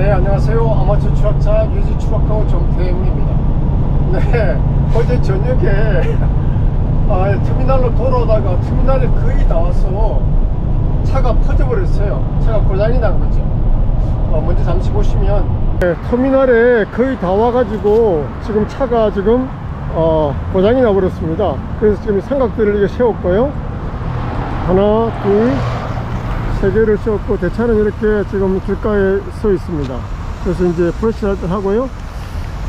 네, 안녕하세요. 아마추어 추락자 유지 추락하고 정태웅입니다. 네, 어제 저녁에 터미널로 돌아오다가 터미널에 거의 다 와서 차가 퍼져버렸어요. 차가 고장이 난 거죠. 먼저 잠시 보시면 네, 터미널에 거의 다 와가지고 지금 차가 지금 고장이 나버렸습니다. 그래서 지금 삼각대를 이렇게 세웠고요. 하나, 둘, 세 개를 세웠고, 대차는 이렇게 지금 길가에 서 있습니다. 그래서 이제 프레시 할 때 하고요.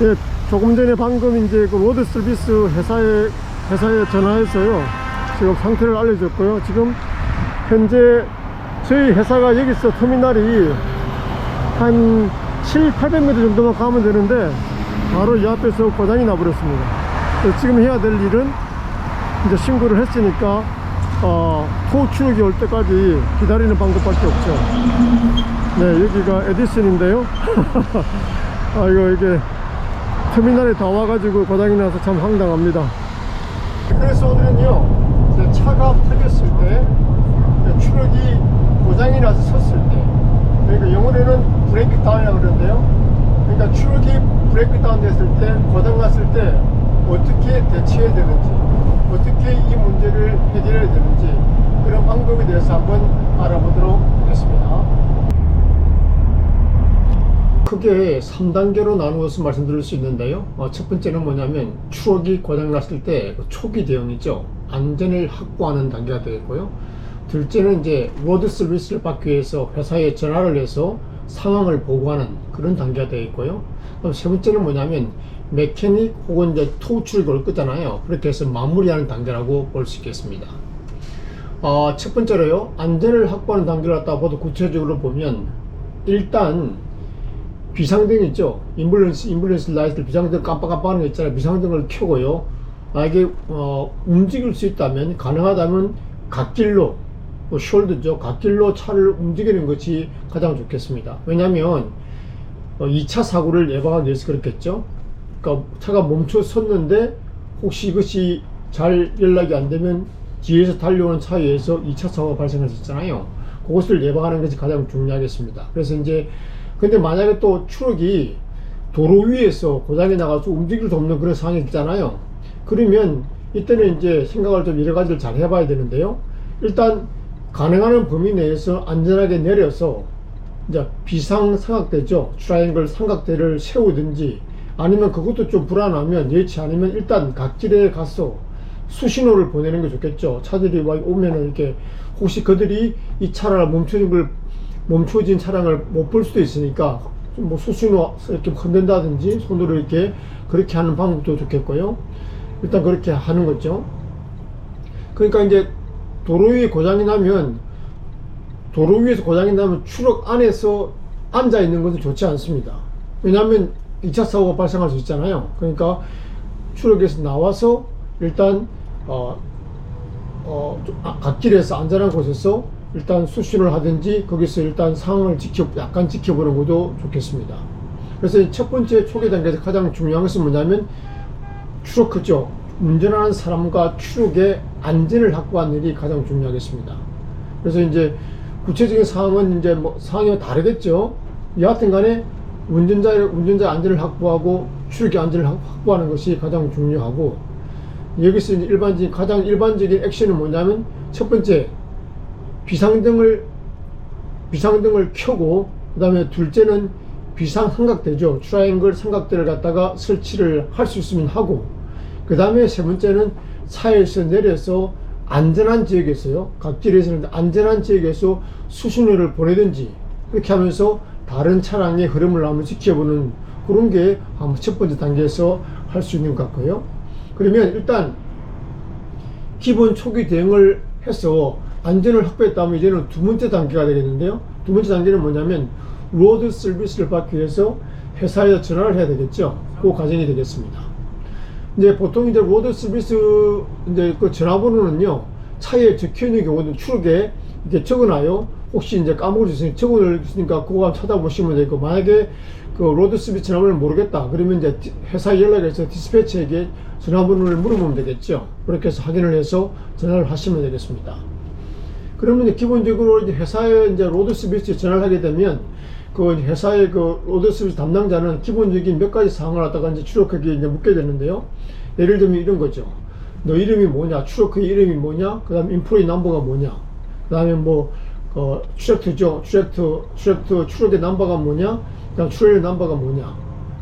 예, 조금 전에 방금 이제 그 로드 서비스 회사에 전화해서요. 지금 상태를 알려줬고요. 지금 현재 저희 회사가 여기서 터미널이 한 700~800m 정도만 가면 되는데 바로 이 앞에서 고장이 나버렸습니다. 그래서 지금 해야 될 일은 이제 신고를 했으니까 토 추력이 올 때까지 기다리는 방법밖에 없죠. 네, 여기가 에디슨인데요. 이게 터미널에 다 와가지고 고장이 나서 참 황당합니다. 그래서 오늘은요, 차가 터졌을 때, 추력이 고장이 나서 섰을 때, 그러니까 영어로는 브레이크 다운이라고 그러는데요. 그러니까 추력이 브레이크 다운 됐을 때, 고장 났을 때 어떻게 대처해야 되는지, 어떻게 이 문제를 해결해야 되는지, 그런 방법에 대해서 한번 알아보도록 하겠습니다. 크게 3단계로 나누어서 말씀드릴 수 있는데요. 첫 번째는 뭐냐면 추력이 고장났을 때 초기 대응이죠. 안전을 확보하는 단계가 되겠고요. 둘째는 이제 로드 서비스를 받기 위해서 회사에 전화를 해서 상황을 보고하는 그런 단계가 되겠고요. 그럼 세 번째는 뭐냐면 메케닉 혹은 이제 토 추력이 올 거잖아요. 그렇게 해서 마무리하는 단계라고 볼 수 있겠습니다. 첫 번째로요, 안전을 확보하는 단계를 갖다 보도 구체적으로 보면, 일단 비상등 있죠. 임블런스 라이트, 비상등 깜빡깜빡하는 거 있잖아요. 비상등을 켜고요. 만약에 움직일 수 있다면, 가능하다면 갓길로, 숄더죠. 갓길로 차를 움직이는 것이 가장 좋겠습니다. 왜냐하면 2차 사고를 예방하기 위해서 그렇겠죠. 그러니까 차가 멈춰 섰는데 혹시 이것이 잘 연락이 안 되면 뒤에서 달려오는 차에 의해서 2차 사고가 발생할 수 있잖아요. 그것을 예방하는 것이 가장 중요하겠습니다. 그래서 이제 근데 만약에 또 추력이 도로 위에서 고장이 나가서 움직일 수 없는 그런 상황이 있잖아요. 그러면 이때는 이제 생각을 좀 여러 가지를 잘 해봐야 되는데요. 일단 가능한 범위 내에서 안전하게 내려서 이제 비상 삼각대죠. 트라이앵글 삼각대를 세우든지, 아니면 그것도 좀 불안하면 예치 않으면 일단 갓길에 가서 수신호를 보내는 게 좋겠죠. 차들이 오면은 이렇게 혹시 그들이 이 차를 멈춰진 차량을 못 볼 수도 있으니까 뭐 수신호 이렇게 흔든다든지 손으로 이렇게 그렇게 하는 방법도 좋겠고요. 일단 그렇게 하는 거죠. 그러니까 이제 도로 위에 고장이 나면, 도로 위에서 고장이 나면 추력 안에서 앉아 있는 것은 좋지 않습니다. 왜냐하면 2차 사고가 발생할 수 있잖아요. 그러니까 추력에서 나와서 일단 갓길에서 안전한 곳에서 일단 수신을 하든지 거기서 일단 상황을 약간 지켜보는 것도 좋겠습니다. 그래서 첫 번째 초기 단계에서 가장 중요한 것은 뭐냐면 추력크죠. 운전하는 사람과 추력의 안전을 확보하는 일이 가장 중요하겠습니다. 그래서 이제 구체적인 상황은 이제 상황이 다르겠죠. 여하튼 간에 운전자의 안전을 확보하고 추력의 안전을 확보하는 것이 가장 중요하고, 여기서 이제 가장 일반적인 액션은 뭐냐면, 첫 번째 비상등을 켜고, 그 다음에 둘째는 비상 삼각대죠. 트라이앵글 삼각대를 갖다가 설치를 할 수 있으면 하고, 그 다음에 세 번째는 차에서 내려서 안전한 지역에서요, 갓길에서는 안전한 지역에서 수신호를 보내든지 그렇게 하면서 다른 차량의 흐름을 한번 지켜보는 그런 게 첫 번째 단계에서 할 수 있는 것 같고요. 그러면 일단 기본 초기 대응을 해서 안전을 확보했다면 이제는 두 번째 단계가 되겠는데요. 두 번째 단계는 뭐냐면 로드 서비스를 받기 위해서 회사에 전화를 해야 되겠죠. 그 과정이 되겠습니다. 이제 보통 이제 로드 서비스 이제 그 전화번호는요, 차에 적혀 있는 경우는 추력에 이렇게 적어놔요. 혹시 이제 까먹을 수 있으니까 적어놓으니까 그거 한번 찾아보시면 되고, 만약에 그 로드 서비스 전화번호를 모르겠다 그러면 이제 회사에 연락해서 디스패치에게 전화번호를 물어보면 되겠죠. 그렇게 해서 확인을 해서 전화를 하시면 되겠습니다. 그러면 이제 기본적으로 이제 회사에 이제 로드 서비스에 전화를 하게 되면 그 그 회사의 그 로드 서비스 담당자는 기본적인 몇 가지 사항을 갖다가 이제 추적하기에 이제 묻게 되는데요. 예를 들면 이런 거죠. 너 이름이 뭐냐? 추적의 이름이 뭐냐? 그 다음에 인플로이 넘버가 뭐냐? 그 다음에 뭐, 추적트죠. 추적의 넘버가 뭐냐? 그 다음 추적의 넘버가 뭐냐?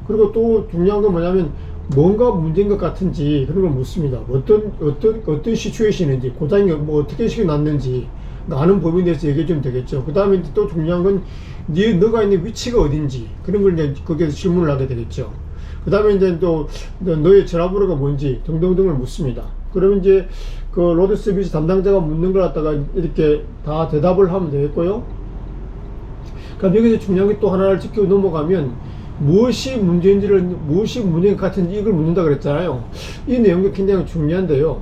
그리고 또 중요한 건 뭐냐면, 뭔가 문제인 것 같은지 그런 걸 묻습니다. 어떤 시츄에이션인지, 고장이 뭐 어떻게 식이 났는지, 아는 범위에 대해서 얘기해 주면 되겠죠. 그 다음에 또 중요한 건, 너가 있는 위치가 어딘지, 그런 걸 이제 거기에서 질문을 하게 되겠죠. 그 다음에 이제 또 너의 전화번호가 뭔지 등등등을 묻습니다. 그러면 이제 그 로드 서비스 담당자가 묻는 걸 갖다가 이렇게 다 대답을 하면 되겠고요. 그럼 여기서 중요한 게 또 하나를 짚고 넘어가면 무엇이 문제인 것 같은지 이걸 묻는다 그랬잖아요. 이 내용이 굉장히 중요한데요.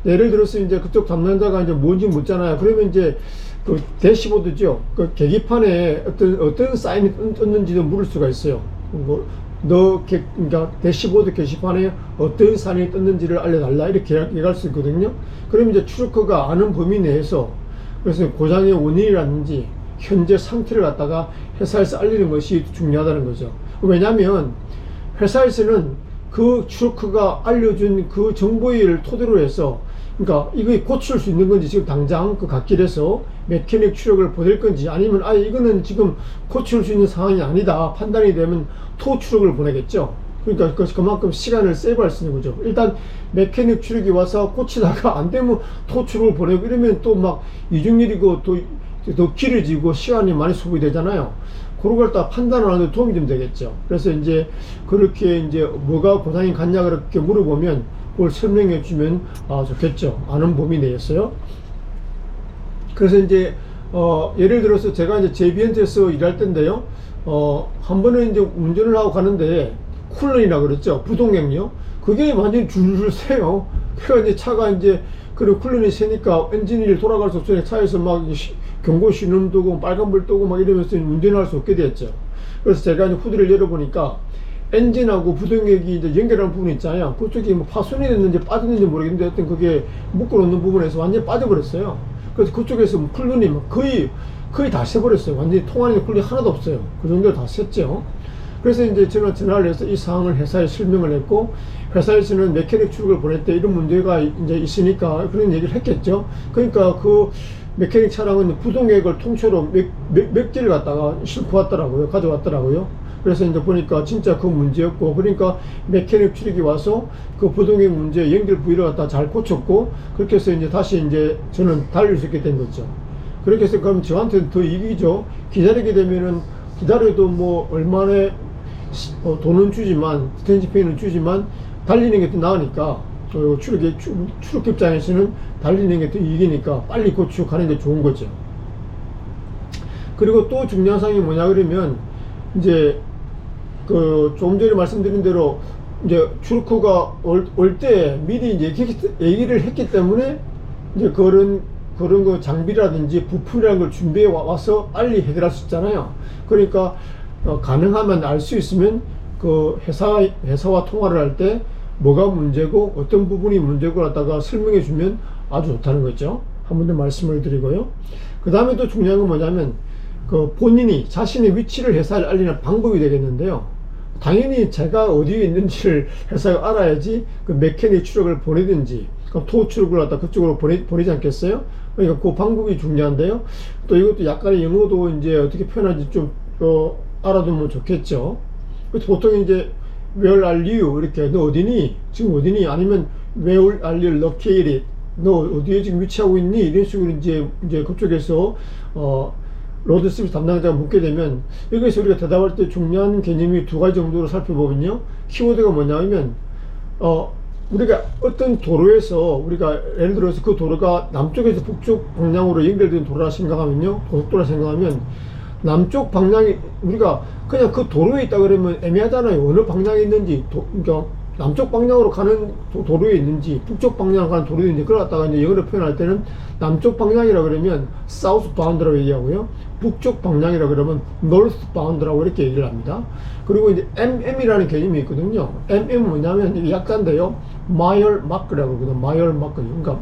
예를 들어서 이제 그쪽 담당자가 이제 뭔지 묻잖아요. 그러면 이제 그 대시보드죠. 그 계기판에 어떤 사인이 떴는지도 물을 수가 있어요. 그러니까 대시보드 게시판에 어떤 사인이 떴는지를 알려달라 이렇게 얘기할 수 있거든요. 그럼 이제 추적커가 아는 범위 내에서 그래서 고장의 원인이라든지 현재 상태를 갖다가 회사에서 알리는 것이 중요하다는 거죠. 왜냐하면 회사에서는 그 추적커가 알려준 그 정보를 토대로 해서 그러니까 이거 고칠 수 있는 건지 지금 당장 그 갓길에서 메케닉 추적을 보낼 건지 아니면 이거는 지금 고칠 수 있는 상황이 아니다 판단이 되면 토 추적을 보내겠죠. 그러니까 그만큼 시간을 세이브할 수 있는 거죠. 일단 메케닉 추적이 와서 고치다가 안 되면 토 추적을 보내고 이러면 또 막 이중일이고 더 길어지고 시간이 많이 소비되잖아요. 그런 걸 다 판단하는 데 도움이 좀 되겠죠. 그래서 이제 그렇게 이제 뭐가 고장이 갔냐 그렇게 물어보면 그걸 설명해 주면 좋겠죠. 아는 범위 내에서요. 그래서 이제 예를 들어서 제가 이제 제비엔트에서 일할 때인데요. 한 번은 이제 운전을 하고 가는데 쿨런이라 그랬죠. 부동액요. 그게 완전히 줄줄 새요. 그래서 이제 차가 이제 그리고 쿨런이 새니까 엔진이 돌아갈 수 없으니까 차에서 막 경고 신호 뜨고 빨간불 뜨고 막 이러면서 운전할 수 없게 됐죠. 그래서 제가 이제 후드를 열어보니까 엔진하고 부동액이 이제 연결하는 부분이 있잖아요. 그쪽이 뭐 파손이 됐는지 빠졌는지 모르겠는데 하여튼 그게 묶어놓는 부분에서 완전히 빠져버렸어요. 그래서 그쪽에서 뭐 쿨런이 막 거의 다 새버렸어요. 완전히 통하는 쿨런이 하나도 없어요. 그 정도로 다 샜죠. 그래서 이제 저는 전화를 해서 이 상황을 회사에 설명을 했고, 회사에서는 메케닉 추적을 보낼 때 이런 문제가 이제 있으니까 그런 얘기를 했겠죠. 그러니까 그 메케닉 차량은 부동액을 통째로 몇 개를 갖다가 싣고 왔더라고요. 가져왔더라고요. 그래서 이제 보니까 진짜 그 문제였고, 그러니까 메케닉 추적이 와서 그 부동액 문제 연결 부위를 갖다 잘 고쳤고, 그렇게 해서 이제 다시 이제 저는 달릴 수 있게 된 거죠. 그렇게 해서 그럼 저한테는 더 이익이죠. 기다리게 되면은 기다려도 뭐 얼마나 돈은 주지만, 스탠지페이는 주지만 달리는 게 더 나으니까, 추적 입장에서는 달리는 게 더 이익이니까 빨리 고추가는 게 좋은 거죠. 그리고 또 중요한 사항이 뭐냐 그러면 이제 그 조금 전에 말씀드린 대로 이제 추르크가 올 때 미리 이제 얘기를 했기 때문에 이제 그런 거 장비라든지 부품이라는 걸 준비해 와서 빨리 해결할 수 있잖아요. 그러니까 가능하면 알 수 있으면 그 회사와 통화를 할 때 뭐가 문제고 어떤 부분이 문제고 갖다가 설명해 주면 아주 좋다는 거죠. 한 번 더 말씀을 드리고요. 그 다음에 또 중요한 건 뭐냐면 그 본인이 자신의 위치를 회사에 알리는 방법이 되겠는데요. 당연히 제가 어디에 있는지를 회사에 알아야지 그 메케닉 추적을 보내든지 그럼 토 추적을 갖다 그쪽으로 보내지 않겠어요? 그러니까 그 방법이 중요한데요. 또 이것도 약간의 영어도 이제 어떻게 표현하지 좀 알아두면 좋겠죠. 그래서 보통 이제 Where are you? 이렇게 너 어디니? 지금 어디니? 아니면 Where are you located? 너 어디에 지금 위치하고 있니? 이런 식으로 이제 그쪽에서 로드 서비스 담당자가 묻게 되면 여기서 우리가 대답할 때 중요한 개념이 두 가지 정도로 살펴보면요. 키워드가 뭐냐면 우리가 어떤 도로에서 우리가 예를 들어서 그 도로가 남쪽에서 북쪽 방향으로 연결된 도로라 생각하면요. 고속도로라 생각하면 남쪽 방향이 우리가 그냥 그 도로에 있다 그러면 애매하잖아요. 어느 방향에 있는지 그러니까 남쪽 방향으로 가는 도로에 있는지 북쪽 방향으로 가는 도로에 있는지 그걸 갖다가 이제 영어로 표현할 때는 남쪽 방향이라 그러면 southbound라고 얘기하고요. 북쪽 방향이라 그러면 northbound라고 이렇게 얘기를 합니다. 그리고 이제 MM이라는 개념이 있거든요. MM은 뭐냐면 이게 약자인데요. mile mark라고 그러거든요. mile mark. 그러니까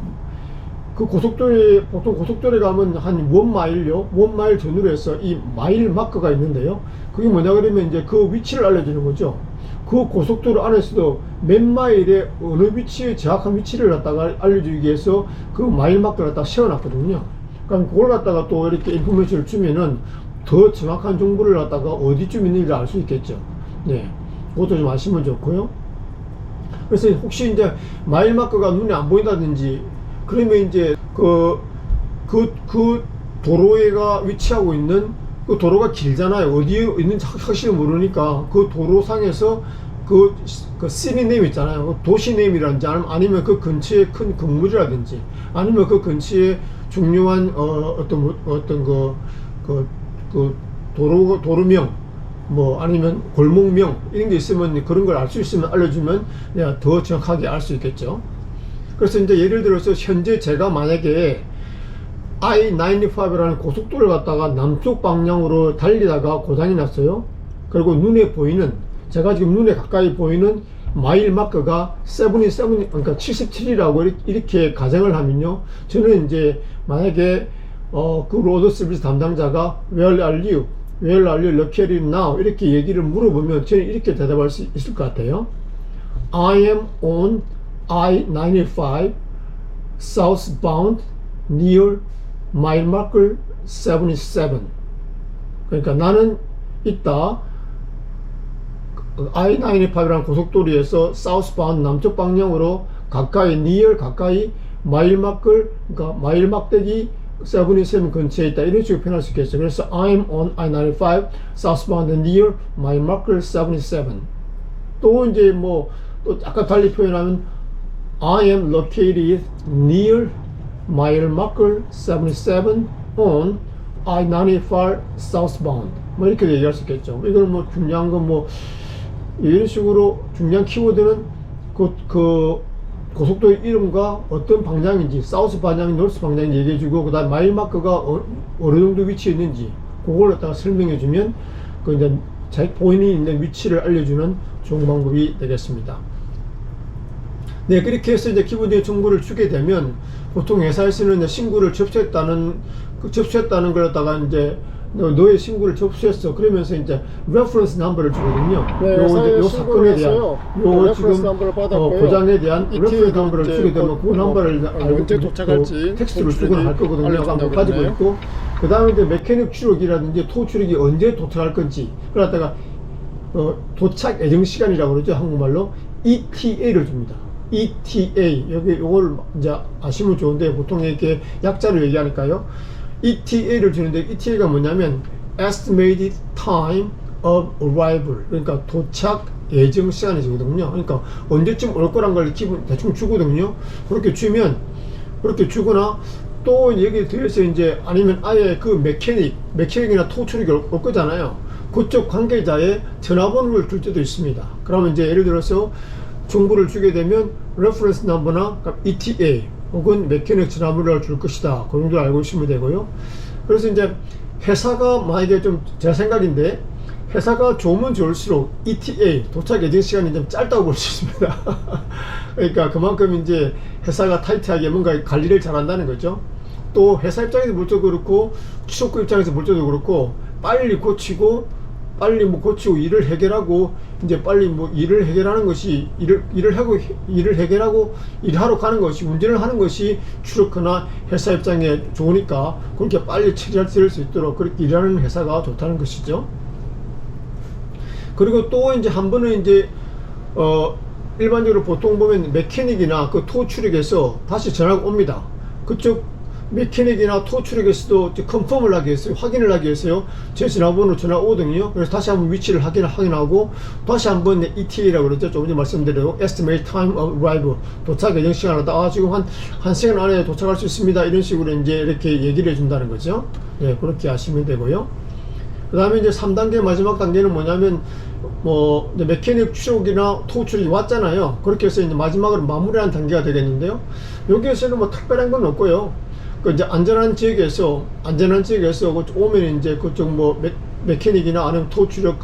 그 고속도로에, 보통 고속도로에 가면 한 1마일요, 1마일 전후로 해서 이 마일 마커가 있는데요. 그게 뭐냐 그러면 이제 그 위치를 알려주는 거죠. 그 고속도로 안에서도 몇 마일에 어느 위치에 정확한 위치를 갖다가 알려주기 위해서 그 마일 마커를 갖다가 세워놨거든요. 그럼 그걸 갖다가 또 이렇게 인포메이션을 주면은 더 정확한 정보를 갖다가 어디쯤 있는지 알 수 있겠죠. 네, 그것도 좀 아시면 좋고요. 그래서 혹시 이제 마일 마커가 눈에 안 보인다든지 그러면 이제 그 도로에가 위치하고 있는 그 도로가 길잖아요. 어디에 있는지 확실히 모르니까 그 도로상에서 그 시티 네임 있잖아요. 도시 네임이라든지 아니면 그 근처에 큰 건물이라든지 아니면 그 근처에 중요한 어떤 도로명 뭐 아니면 골목명 이런 게 있으면 그런 걸 알 수 있으면 알려주면 내가 더 정확하게 알 수 있겠죠. 그래서 이제 예를 들어서 현재 제가 만약에 I-95라는 고속도로를 갖다가 남쪽 방향으로 달리다가 고장이 났어요. 그리고 눈에 보이는, 제가 지금 눈에 가까이 보이는 마일 마커가 77, 그러니까 77이라고 이렇게 가정을 하면요. 저는 이제 만약에 그 로드 서비스 담당자가 Where are you located now? 이렇게 얘기를 물어보면 저는 이렇게 대답할 수 있을 것 같아요. I am on I-95 southbound near mile marker 77. 그러니까 나는 있다 I-95라는 고속도로에서 southbound 남쪽 방향으로 가까이 near 가까이 mile marker 그러니까 마일 막대기 77 근처에 있다 이런 식으로 표현할 수 있겠죠. 그래서 I'm on I-95 southbound near mile marker 77. 또 이제 뭐 또 아까 달리 표현하면 I am located near mile marker 77 on I-95 southbound. 뭐 이렇게 얘기할 수 있겠죠. 이거는 뭐 중요한 건 뭐 이런 식으로 중요한 키워드는 그 고속도로 이름과 어떤 방향인지 사우스 방향, 노스 방향 얘기해주고 그 다음 마일 마커가 어느 정도 위치에 있는지 그걸 갖다가 설명해주면 그 이제 자기 본인이 있는 위치를 알려주는 좋은 방법이 되겠습니다. 네, 그렇게 해서 이제 기본적인 정보를 주게 되면 보통 회사에서는 이제 신고를 접수했다는 걸 갖다가 이제 너의 신고를 접수했어 그러면서 이제 레퍼런스 넘버를 주거든요. 네, 요 사건에 대한 요 지금 고장에 대한 레퍼런스 넘버를 주게 되면 그 넘버를 언제 도착할지 텍스트로 주거나 할 거거든요. 아마 가지고 있고 그 다음에 이제 메케닉 추력이라든지 토 추력이 언제 도착할 건지 그걸 갖다가 도착 예정 시간이라고 그러죠. 한국말로 ETA를 줍니다. ETA 여기 요걸 이제 아시면 좋은데 보통 이렇게 약자로 얘기하니까요. ETA를 주는데 ETA가 뭐냐면 Estimated Time of Arrival 그러니까 도착 예정 시간이 주거든요. 그러니까 언제쯤 올 거란 걸 기본 대충 주거든요. 그렇게 주면 그렇게 주거나 또 여기에 대해서 이제 아니면 아예 그 메케닉이나 토출이 올 거잖아요. 그쪽 관계자의 전화번호를 줄 때도 있습니다. 그러면 이제 예를 들어서 정보를 주게 되면 레퍼런스 넘버나 ETA 혹은 메케닉 전화번호를 줄 것이다. 그 정도 알고 있으면 되고요. 그래서 이제 회사가 만약에 좀 제 생각인데 회사가 좋으면 좋을수록 ETA 도착 예정 시간이 좀 짧다고 볼 수 있습니다. 그러니까 그만큼 이제 회사가 타이트하게 뭔가 관리를 잘한다는 거죠. 또 회사 입장에서 볼 때도 그렇고 취업구 입장에서 볼 때도 그렇고 빨리 고치고 일을 해결하고 이제 빨리 뭐 일을 해결하는 것이 일을 해결하고 일하러 가는 것이 운전을 하는 것이 추력거나 회사 입장에 좋으니까 그렇게 빨리 처리할 수 있도록 그렇게 일하는 회사가 좋다는 것이죠. 그리고 또 이제 한 번은 이제 일반적으로 보통 보면 메케닉이나 그 토 추력에서 다시 전화가 옵니다. 그쪽 메케닉이나 토 추력에서도 컨펌을 하기 위해서 확인을 하기 위해서요 제 전화번호 전화 오거든요. 그래서 다시 한번 위치를 확인하고 다시 한번 ETA라고 그러죠. 조금 전에 말씀드린 Estimate Time of Arrival 도착 예정 시간을 지금 한 시간 안에 도착할 수 있습니다. 이런 식으로 이제 이렇게 얘기를 해준다는 거죠. 네, 그렇게 하시면 되고요. 그 다음에 이제 3단계 마지막 단계는 뭐냐면 뭐 이제 메케닉 추력이나 토 추력이 왔잖아요. 그렇게 해서 이제 마지막으로 마무리하는 단계가 되겠는데요. 여기에서는 뭐 특별한 건 없고요. 그 이제 안전한 지역에서 오면 이제 그쪽 뭐 메케닉이나 아니면 토 추력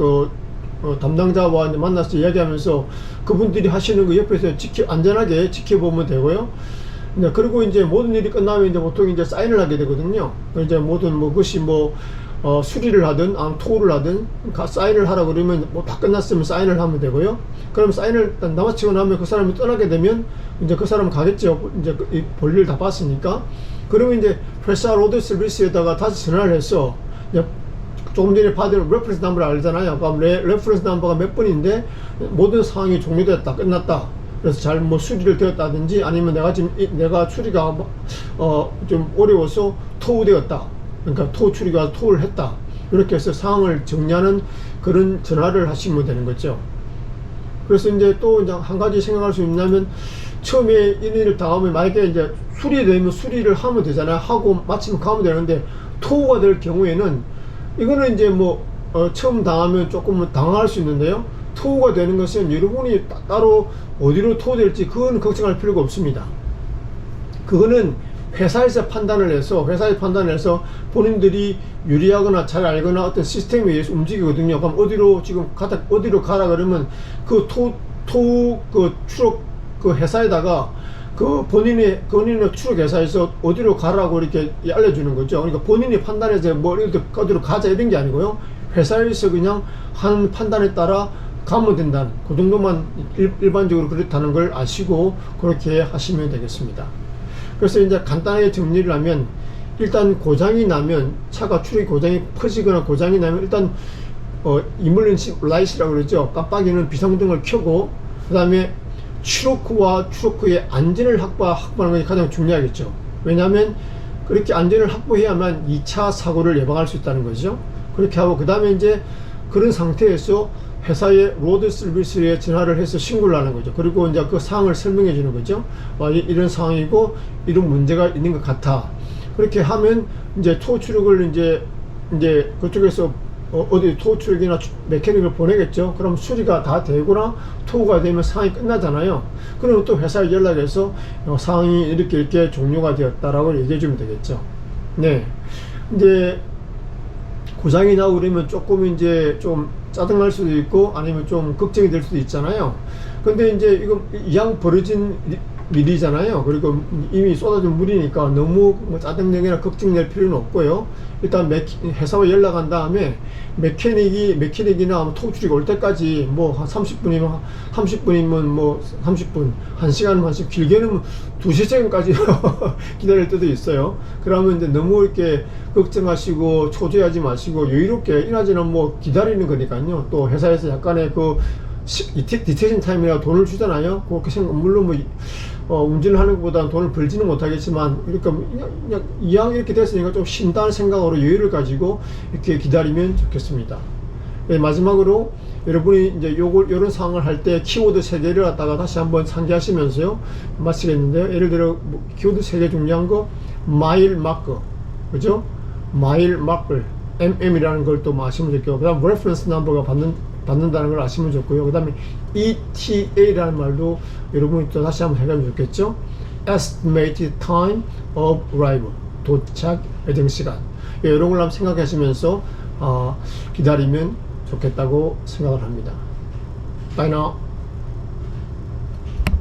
담당자와 이제 만나서 이야기하면서 그분들이 하시는 거 옆에서 안전하게 지켜보면 되고요. 이제 그리고 이제 모든 일이 끝나면 이제 보통 이제 사인을 하게 되거든요. 이제 모든 뭐 그것이 뭐 수리를 하든 토를 하든 사인을 하라 그러면 뭐 다 끝났으면 사인을 하면 되고요. 그럼 사인을 남아치고 나면 그 사람이 떠나게 되면 이제 그 사람 가겠죠. 이제 이 볼일 다 봤으니까. 그러면 이제 회사 로드 서비스에다가 다시 전화를 해서 이제 조금 전에 받은 레퍼런스 넘버를 알잖아요. 그럼 레퍼런스 넘버가 몇 번인데 모든 상황이 종료됐다, 끝났다. 그래서 잘 뭐 수리를 되었다든지 아니면 내가 지금 내가 추리가 좀 어려워서 토우되었다. 그러니까 토 추리가 토를 했다. 이렇게 해서 상황을 정리하는 그런 전화를 하시면 되는 거죠. 그래서 이제 또 이제 한 가지 생각할 수 있냐면 처음에 이런 일을 당하면 만약에 이제 수리되면 수리를 하면 되잖아요. 하고 마치면 가면 되는데 토우가 될 경우에는 이거는 이제 뭐 처음 당하면 조금 당황할 수 있는데요. 토우가 되는 것은 여러분이 따로 어디로 토우될지 그건 걱정할 필요가 없습니다. 그거는 회사에서 판단을 해서 본인들이 유리하거나 잘 알거나 어떤 시스템에 의해서 움직이거든요. 그럼 어디로 지금 어디로 가라 그러면 그 그 추록 그 회사에다가 그 본인의 추록 회사에서 어디로 가라고 이렇게 알려주는 거죠. 그러니까 본인이 판단해서 뭐 어디로 가자 이런 게 아니고요. 회사에서 그냥 하는 판단에 따라 가면 된다는 그 정도만 일반적으로 그렇다는 걸 아시고 그렇게 하시면 되겠습니다. 그래서 이제 간단하게 정리를 하면 일단 고장이 나면 차가 추력이 고장이 퍼지거나 고장이 나면 일단 이멀런시 라이트라고 그러죠. 깜빡이는 비상등을 켜고 그 다음에 추록 후의 안전을 확보하는 것이 가장 중요하겠죠. 왜냐하면 그렇게 안전을 확보해야만 2차 사고를 예방할 수 있다는 거죠. 그렇게 하고 그 다음에 이제 그런 상태에서 회사의 로드 서비스에 전화를 해서 신고를 하는 거죠. 그리고 이제 그 상황을 설명해 주는 거죠. 이런 상황이고 이런 문제가 있는 것 같아. 그렇게 하면 이제 토 추력을 이제 그쪽에서 어디 토 추력이나 메케닉을 보내겠죠. 그럼 수리가 다 되거나 토가 되면 상황이 끝나잖아요. 그러면 또 회사에 연락해서 상황이 이렇게 종료가 되었다라고 얘기해 주면 되겠죠. 네. 이제 고장이 나고 그러면 조금 이제 좀 짜증날 수도 있고 아니면 좀 걱정이 될 수도 있잖아요. 근데 이제 이거 이왕 벌어진 일이잖아요. 그리고 이미 쏟아진 물이니까 너무 뭐 짜증내거나 걱정낼 필요는 없고요. 일단 회사와 연락한 다음에 메케닉이나 토출이 올 때까지 뭐 한 30분이면 뭐 30분, 1시간은 1시간, 길게는 2시간까지 기다릴 때도 있어요. 그러면 이제 너무 이렇게 걱정하시고 초조해하지 마시고 여유롭게 이나저나 뭐 기다리는 거니까요. 또 회사에서 약간의 그 디테이션 타임이라 돈을 주잖아요. 그렇게 물론 운전을 하는 것보다는 돈을 벌지는 못하겠지만, 그러니까 그냥 이왕 이렇게 됐으니까 좀 쉰다는 생각으로 여유를 가지고 이렇게 기다리면 좋겠습니다. 네, 마지막으로 여러분이 이제 요런 상황을 할 때 키워드 3개를 갖다가 다시 한번 상기하시면서요 마치겠는데요. 예를 들어 키워드 3개 중요한 거 마일 마커, 그죠? 마일 마커 MM이라는 걸 또 아시면 좋겠고, 그 다음 reference number가 받는다는 걸 아시면 좋고요. 그 다음에 ETA라는 말도 여러분이 또 다시 한번 해가면 좋겠죠. Estimated time of arrival, 도착 예정 시간. 이런 걸 한번 생각하시면서 기다리면 좋겠다고 생각을 합니다. Bye now.